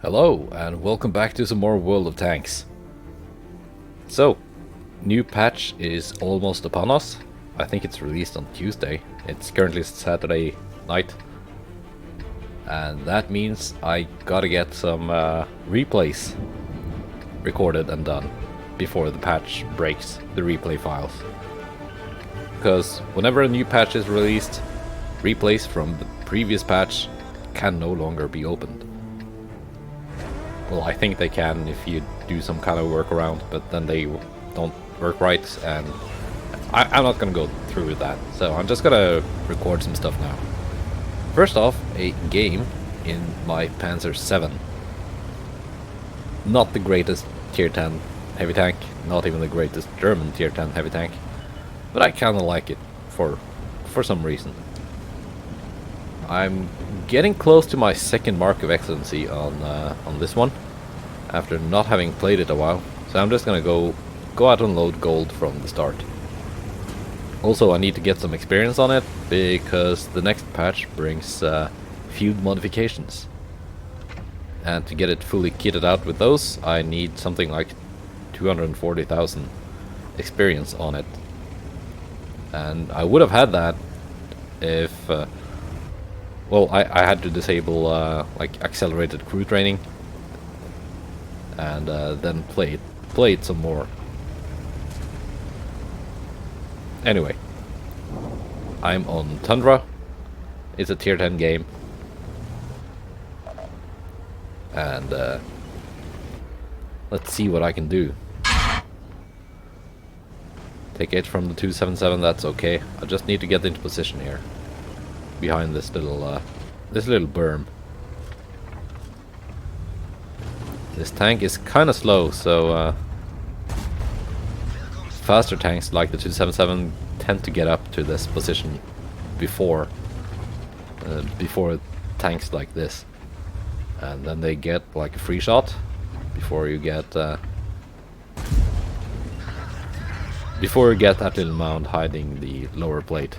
Hello and welcome back to some more World of Tanks. So, new patch is almost upon us. I think it's released on Tuesday. It's currently Saturday night. And that means I gotta get some replays recorded and done before the patch breaks the replay files. Because whenever a new patch is released, replays from the previous patch can no longer be opened. Well, I think they can if you do some kind of workaround, but then they don't work right, and I'm not gonna go through with that, so I'm just gonna record some stuff now. First off, a game in my Panzer VII. Not the greatest tier 10 heavy tank, not even the greatest German tier 10 heavy tank, but I kinda like it for some reason. I'm getting close to my second mark of excellency on this one, after not having played it a while. So I'm just gonna go out and load gold from the start. Also, I need to get some experience on it because the next patch brings field modifications, and to get it fully kitted out with those, I need something like 240,000 experience on it. And I would have had that if well, I had to disable like accelerated crew training, and then play it some more. Anyway, I'm on Tundra. It's a tier 10 game, and let's see what I can do. Take it from the 277. That's okay. I just need to get into position here, behind this little berm. This tank is kind of slow, so faster tanks like the 277 tend to get up to this position before tanks like this, and then they get like a free shot before you get that little mound hiding the lower plate,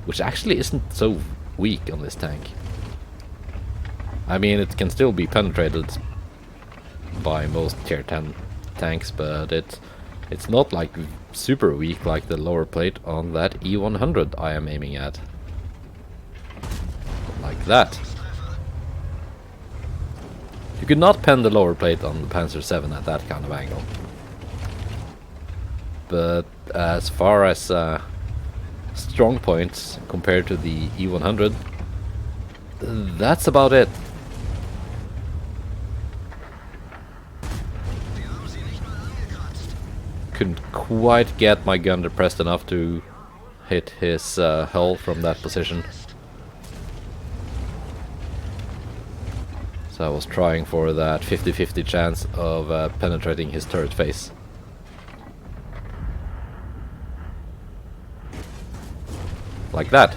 which actually isn't so weak on this tank. I mean, it can still be penetrated by most tier 10 tanks, but it's not like super weak like the lower plate on that E100 I am aiming at. Like that. You could not pen the lower plate on the Panzer VII at that kind of angle. But as far as strong points compared to the E100, that's about it. Couldn't quite get my gun depressed enough to hit his hull from that position, so I was trying for that 50-50 chance of penetrating his turret face. Like that.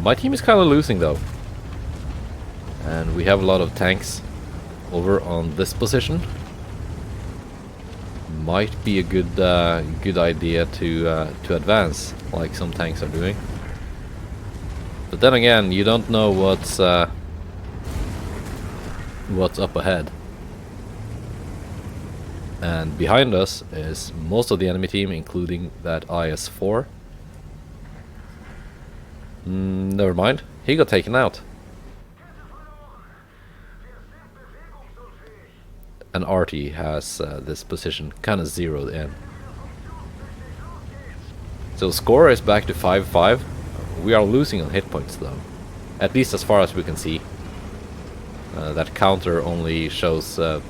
My team is kind of losing though, and we have a lot of tanks over on this position. Might be a good idea to advance, like some tanks are doing. But then again, you don't know what's up ahead. And behind us is most of the enemy team, including that IS-4. Never mind, he got taken out. And Artie has this position kind of zeroed in. So score is back to 5-5. We are losing on hit points though, at least as far as we can see. That counter only shows the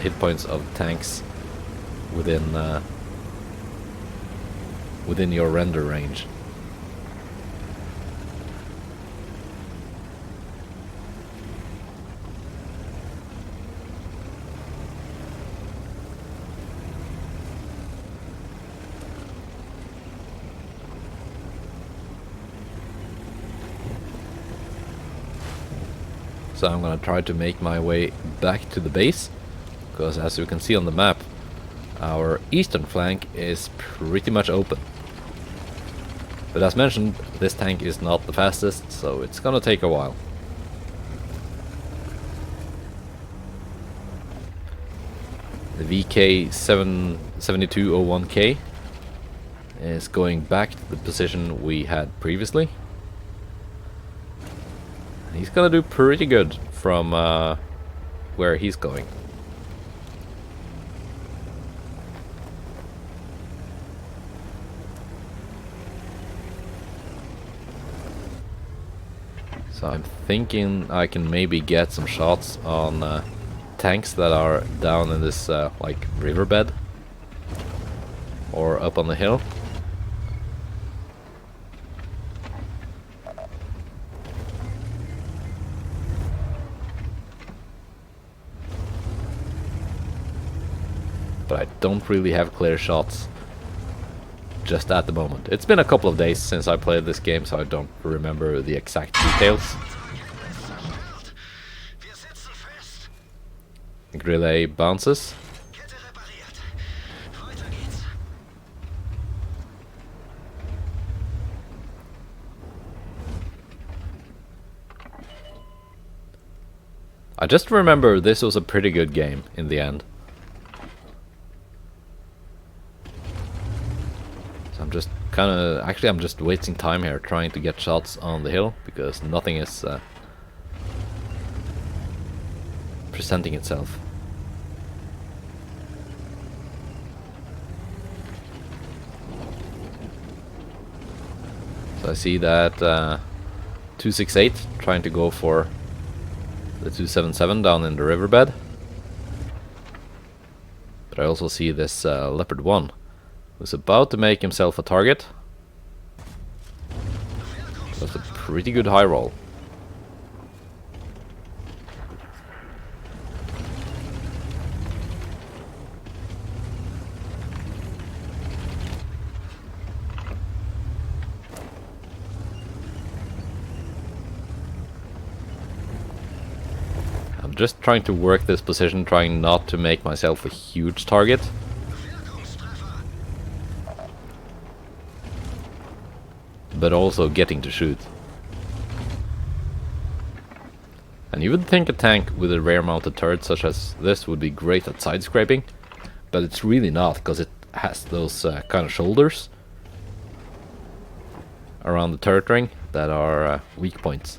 hit points of tanks within your render range. So I'm gonna try to make my way back to the base, because as you can see on the map, our eastern flank is pretty much open. But as mentioned, this tank is not the fastest, so it's gonna take a while. The VK7201K is going back to the position we had previously. He's gonna do pretty good from where he's going. So I'm thinking I can maybe get some shots on tanks that are down in this like riverbed or up on the hill. But I don't really have clear shots just at the moment. It's been a couple of days since I played this game, so I don't remember the exact details. Relay bounces. I just remember this was a pretty good game in the end. So I'm just actually I'm just wasting time here trying to get shots on the hill because nothing is presenting itself. So I see that 268 trying to go for the 277 down in the riverbed. But I also see this Leopard 1 who's about to make himself a target. That's a pretty good high roll. I'm just trying to work this position, trying not to make myself a huge target. But also getting to shoot. And you would think a tank with a rear mounted turret such as this would be great at side scraping, but it's really not, because it has those kind of shoulders around the turret ring that are weak points.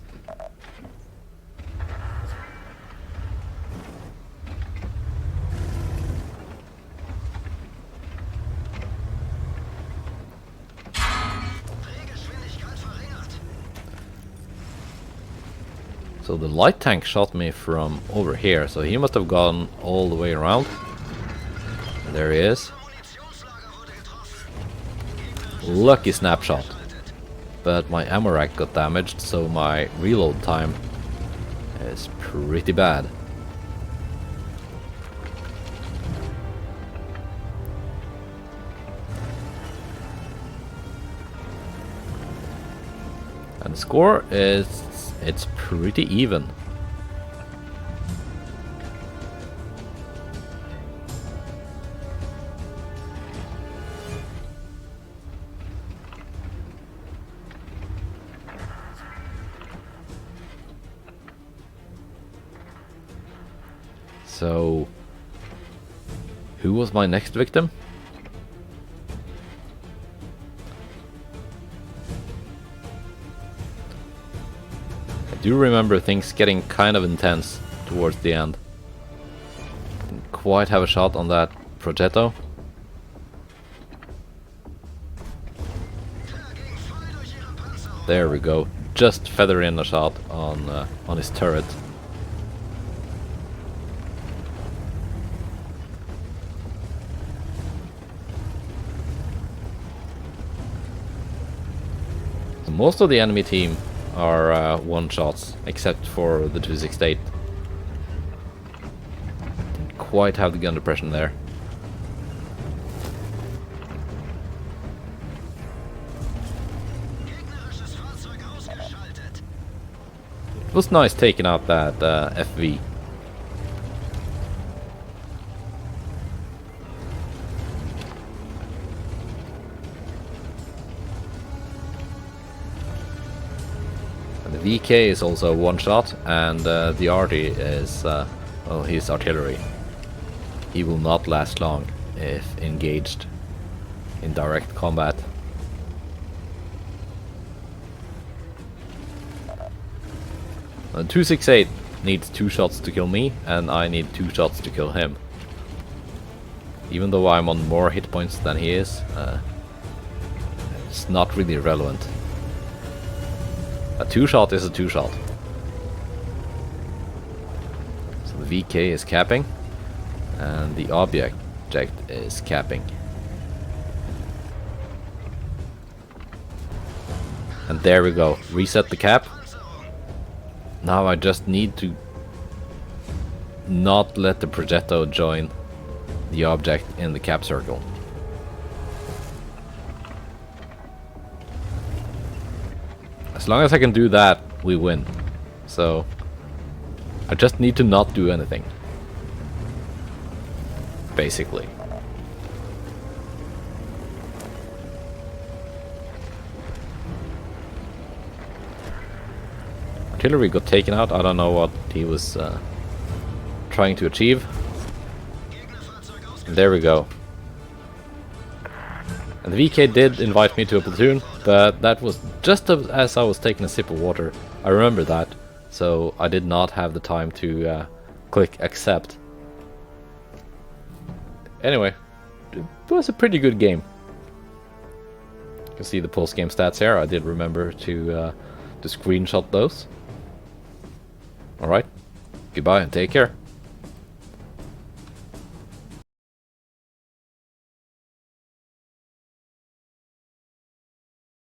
So the light tank shot me from over here, so he must have gone all the way around. And there he is. Lucky snapshot. But my ammo rack got damaged, so my reload time is pretty bad. And the score is... it's pretty even. So, who was my next victim? I do remember things getting kind of intense towards the end. Didn't quite have a shot on that Progetto. There we go. Just feather in a shot on his turret. So most of the enemy team are one-shots, except for the 268. Didn't quite have the gun depression there. It was nice taking out that FV. And the VK is also one shot, and the RD is, well, he's artillery. He will not last long if engaged in direct combat. And 268 needs 2 shots to kill me, and I need 2 shots to kill him. Even though I'm on more hit points than he is, it's not really relevant. A 2-shot is a 2-shot. So the VK is capping, and the object is capping. And there we go. Reset the cap. Now I just need to not let the Progetto join the object in the cap circle. As long as I can do that, we win. So I just need to not do anything, basically. Artillery got taken out. I don't know what he was trying to achieve. And there we go. And the VK did invite me to a platoon, but that was just as I was taking a sip of water. I remember that, so I did not have the time to click accept. Anyway, it was a pretty good game. You can see the post-game stats here. I did remember to screenshot those. Alright, goodbye and take care.